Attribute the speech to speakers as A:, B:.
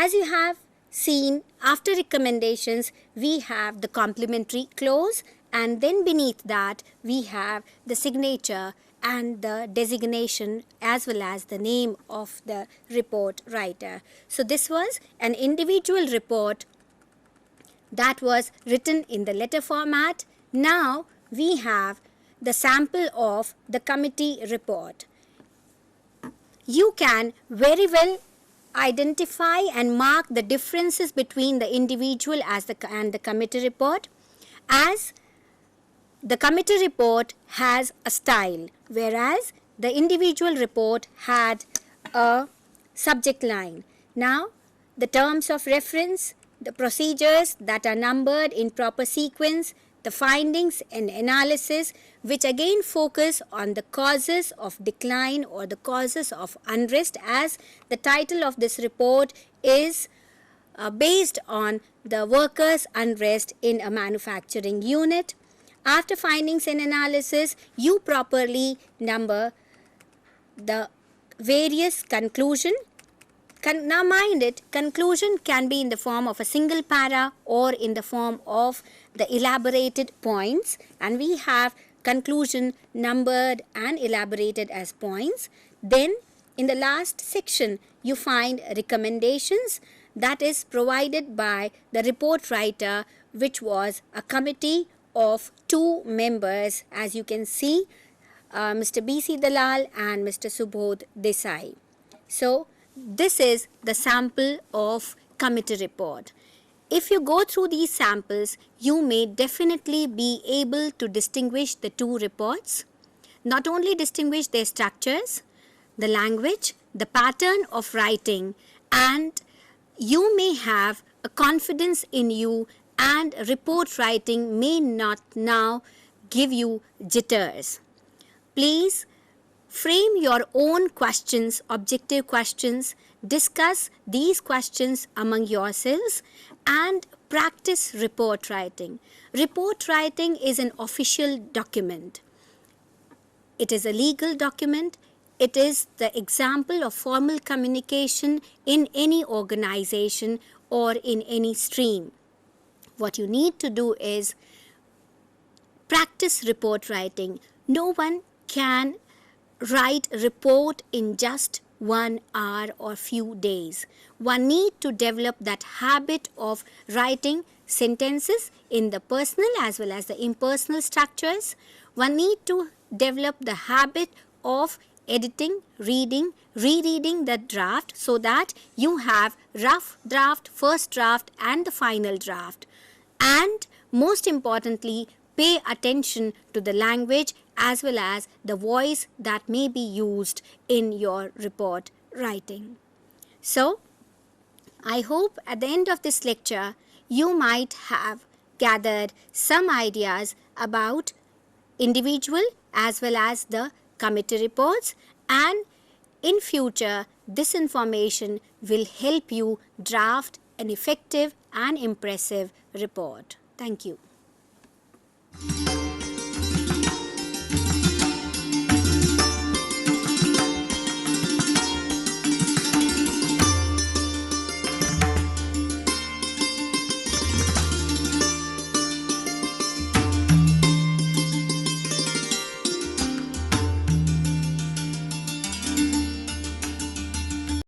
A: As you have seen, after recommendations, we have the complimentary clause, and then beneath that we have the signature and the designation as well as the name of the report writer. So this was an individual report that was written in the letter format. Now we have the sample of the committee report. You can very well identify and mark the differences between the individual and the committee report, as the committee report has a style, whereas the individual report had a subject line. Now, the terms of reference, the procedures that are numbered in proper sequence, the findings and analysis, which again focus on the causes of decline or the causes of unrest, as the title of this report is based on the workers' unrest in a manufacturing unit. After findings and analysis, you properly number the various conclusion. Now mind it, conclusion can be in the form of a single para or in the form of the elaborated points, and we have conclusion numbered and elaborated as points. Then in the last section you find recommendations that is provided by the report writer, which was a committee of 2 members, as you can see, Mr. B.C. Dalal and Mr. Subodh Desai. So this is the sample of committee report. If you go through these samples, you may definitely be able to distinguish the 2 reports. Not only distinguish their structures, the language, the pattern of writing, and you may have a confidence in you, and report writing may not now give you jitters. Please frame your own questions, objective questions, discuss these questions among yourselves, and practice report writing. Report writing is an official document. It is a legal document. It is the example of formal communication in any organization or in any stream. What you need to do is practice report writing. No one can write a report in just 1 hour or few days. One need to develop that habit of writing sentences in the personal as well as the impersonal structures. One need to develop the habit of editing, reading, rereading the draft so that you have rough draft, first draft and the final draft. And most importantly, pay attention to the language as well as the voice that may be used in your report writing. So, I hope at the end of this lecture, you might have gathered some ideas about individual as well as the committee reports, and in future, this information will help you draft an effective and impressive report. Thank you.